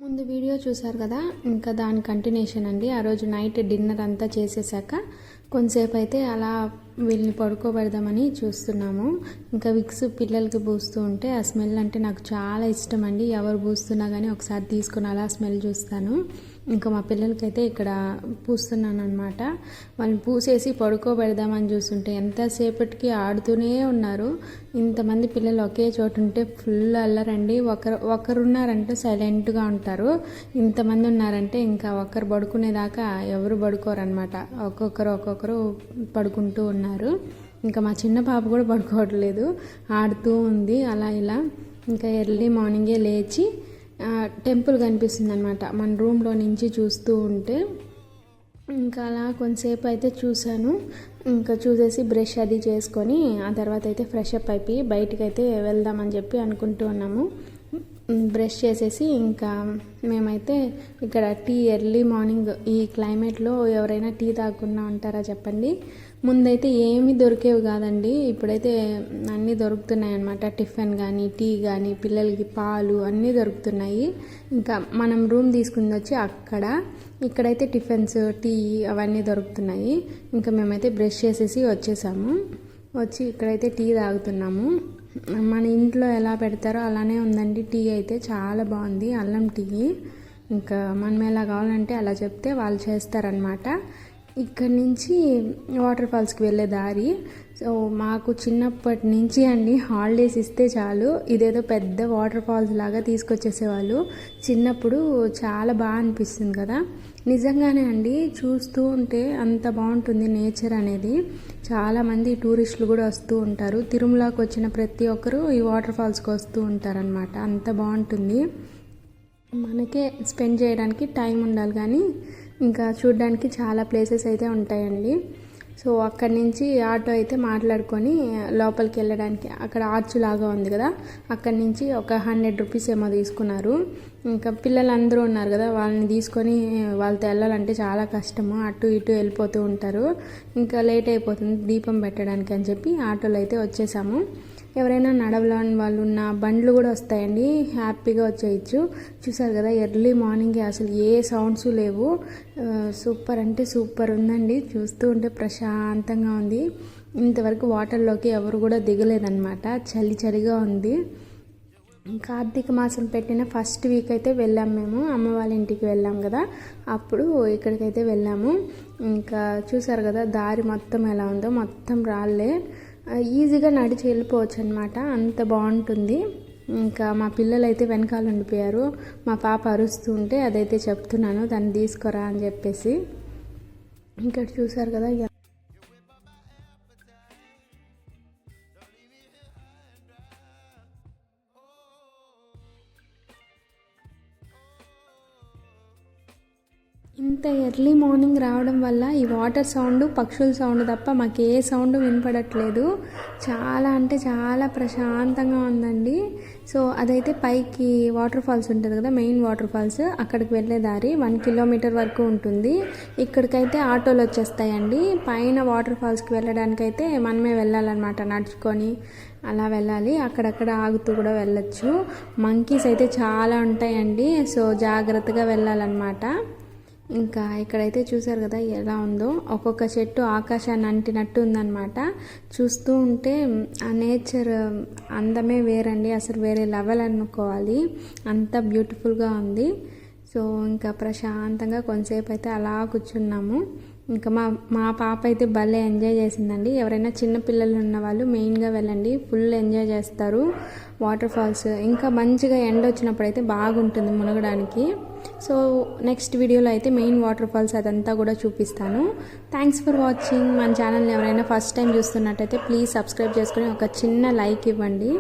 ముందు వీడియో చూసారు కదా, ఇంకా దాని కంటిన్యూషన్ అండి. ఆ రోజు నైట్ డిన్నర్ అంతా చేసేసాక కొంతసేపు అయితే అలా వీళ్ళని పడుకోబెడదామని చూస్తున్నాము. ఇంకా విక్స్ పిల్లలకి పూస్తూ ఉంటే ఆ స్మెల్ అంటే నాకు చాలా ఇష్టం అండి. ఎవరు పూస్తున్నా కానీ ఒకసారి తీసుకుని అలా స్మెల్ చూస్తాను. ఇంకా మా పిల్లలకైతే ఇక్కడ పూస్తున్నాను అనమాట. వాళ్ళని పూసేసి పడుకోబెడదామని చూస్తుంటే ఎంతసేపటికి ఆడుతూనే ఉన్నారు. ఇంతమంది పిల్లలు ఒకే చోటు ఉంటే ఫుల్ అల్లరండి. ఒకరున్నారంటే సైలెంట్గా ఉంటారు. ఇంతమంది ఉన్నారంటే ఇంకా ఒకరు పడుకునేదాకా ఎవరు పడుకోరనమాట. ఒక్కొక్కరు పడుకుంటూ ఉన్నారు. ఇంకా మా చిన్న పాప కూడా పడుకోవట్లేదు, ఆడుతూ ఉంది అలా ఇలా. ఇంకా ఎర్లీ మార్నింగే లేచి టెంపుల్ కనిపిస్తుంది అనమాట మన రూమ్లో నుంచి చూస్తూ ఉంటే. ఇంకా అలా కొంతసేపు అయితే చూశాను. ఇంకా చూసేసి బ్రష్ అది చేసుకొని ఆ తర్వాత అయితే ఫ్రెష్ అప్ అయిపోయి బయటికి అయితే వెళ్దామని చెప్పి అనుకుంటూ ఉన్నాము. బ్రష్ చేసేసి ఇంకా మేమైతే ఇక్కడ టీ ఎర్లీ మార్నింగ్ ఈ క్లైమేట్లో ఎవరైనా టీ తాగకుండా ఉంటారా చెప్పండి. ముందైతే ఏమీ దొరికేవి కాదండి, ఇప్పుడైతే అన్నీ దొరుకుతున్నాయి అన్నమాట. టిఫిన్ కానీ టీ కానీ పిల్లలకి పాలు అన్నీ దొరుకుతున్నాయి. ఇంకా మనం రూమ్ తీసుకుని వచ్చి ఇక్కడైతే టిఫిన్స్ టీ అవన్నీ దొరుకుతున్నాయి. ఇంకా మేమైతే బ్రష్ చేసేసి వచ్చేసాము. వచ్చి ఇక్కడైతే టీ తాగుతున్నాము. మన ఇంట్లో ఎలా పెడతారో అలానే ఉందండి. టీ అయితే చాలా బాగుంది, అల్లం టీ. ఇంకా మనం ఎలా కావాలంటే అలా చెప్తే వాళ్ళు చేస్తారనమాట. ఇక్కడి నుంచి వాటర్ ఫాల్స్కి వెళ్ళే దారి. సో మాకు చిన్నప్పటి నుంచి అండి హాలిడేస్ ఇస్తే చాలు ఇదేదో పెద్ద వాటర్ ఫాల్స్ లాగా తీసుకొచ్చేసేవాళ్ళు. చిన్నప్పుడు చాలా బాగా అనిపిస్తుంది కదా. నిజంగానే అండి, చూస్తూ ఉంటే అంత బాగుంటుంది నేచర్ అనేది. చాలామంది టూరిస్టులు కూడా వస్తూ ఉంటారు. తిరుమలకి వచ్చిన ప్రతి ఒక్కరు ఈ వాటర్ ఫాల్స్కి వస్తూ ఉంటారనమాట. అంత బాగుంటుంది. మనకే స్పెండ్ చేయడానికి టైం ఉండాలి కానీ ఇంకా చూడడానికి చాలా ప్లేసెస్ అయితే ఉంటాయండి. సో అక్కడి నుంచి ఆటో అయితే మాట్లాడుకొని లోపలికి వెళ్ళడానికి అక్కడ ఆర్చ్ లాగా ఉంది కదా, అక్కడి నుంచి ఒక 100 రూపీస్ ఏమో తీసుకున్నారు. ఇంకా పిల్లలు అందరూ ఉన్నారు కదా, వాళ్ళని తీసుకొని వాళ్ళతో వెళ్ళాలంటే చాలా కష్టము. అటు ఇటు వెళ్ళిపోతూ ఉంటారు. ఇంకా లేట్ అయిపోతుంది దీపం పెట్టడానికి అని చెప్పి ఆటోలో అయితే వచ్చేసాము. ఎవరైనా నడవలేని వాళ్ళు ఉన్న బండ్లు కూడా వస్తాయండి, హ్యాపీగా వచ్చేయచ్చు. చూసారు కదా ఎర్లీ మార్నింగ్ అసలు ఏ సౌండ్స్ లేవు. సూపర్ అంటే సూపర్ ఉందండి. చూస్తూ ఉంటే ప్రశాంతంగా ఉంది. ఇంతవరకు వాటర్లోకి ఎవరు కూడా దిగలేదన్నమాట. చలిగా ఉంది. కార్తీక మాసం పెట్టిన ఫస్ట్ వీక్ అయితే వెళ్ళాము మేము. అమ్మ వాళ్ళ ఇంటికి వెళ్ళాం కదా, అప్పుడు ఇక్కడికైతే వెళ్ళాము. ఇంకా చూసారు కదా దారి మొత్తం ఎలా ఉందో, మొత్తం రాళ్ళే. ఈజీగా నడిచి వెళ్ళిపోవచ్చు అనమాట, అంత బాగుంటుంది. ఇంకా మా పిల్లలు అయితే వెనకాల ఉండిపోయారు. మా పాప అరుస్తూ ఉంటే అదైతే చెప్తున్నాను దాన్ని తీసుకురా అని చెప్పేసి. ఇక్కడ చూసారు కదా ఇంత ఎర్లీ మార్నింగ్ రావడం వల్ల ఈ వాటర్ సౌండ్ పక్షుల సౌండ్ తప్ప మాకు ఏ సౌండ్ వినపడట్లేదు. చాలా అంటే చాలా ప్రశాంతంగా ఉందండి. సో అదైతే పైకి వాటర్ ఫాల్స్ ఉంటుంది కదా, మెయిన్ వాటర్ ఫాల్స్, అక్కడికి వెళ్ళే దారి 1 కిలోమీటర్ వరకు ఉంటుంది. ఇక్కడికైతే ఆటోలు వచ్చేస్తాయండి. పైన వాటర్ ఫాల్స్కి వెళ్ళడానికైతే మనమే వెళ్ళాలన్నమాట, నడుచుకొని అలా వెళ్ళాలి. అక్కడక్కడ ఆగుతూ కూడా వెళ్ళొచ్చు. మంకీస్ అయితే చాలా ఉంటాయండి, సో జాగ్రత్తగా వెళ్ళాలన్నమాట. ఇంకా ఇక్కడైతే చూసారు కదా ఎలా ఉందో, ఒక్కొక్క చెట్టు ఆకాశాన్ని అంటినట్టు ఉందన్నమాట. చూస్తూ ఉంటే ఆ నేచర్ అందమే వేరండి, అసలు వేరే లెవెల్ అనుకోవాలి, అంత బ్యూటిఫుల్గా ఉంది. సో ఇంకా ప్రశాంతంగా కొంతసేపు అయితే అలా కూర్చున్నాము. ఇంకా మా పాప అయితే భలే ఎంజాయ్ చేసిందండి. ఎవరైనా చిన్న పిల్లలు ఉన్న వాళ్ళు మెయిన్గా వెళ్ళండి, ఫుల్ ఎంజాయ్ చేస్తారు వాటర్ ఫాల్స్. ఇంకా మంచిగా ఎండ వచ్చినప్పుడు అయితే బాగుంటుంది మునగడానికి. సో నెక్స్ట్ వీడియోలో అయితే మెయిన్ వాటర్ ఫాల్స్ అదంతా కూడా చూపిస్తాను. Thanks for watching. మన ఛానల్ని ఎవరైనా ఫస్ట్ టైం చూస్తున్నట్టయితే ప్లీజ్ సబ్స్క్రైబ్ చేసుకొని ఒక చిన్న లైక్ ఇవ్వండి.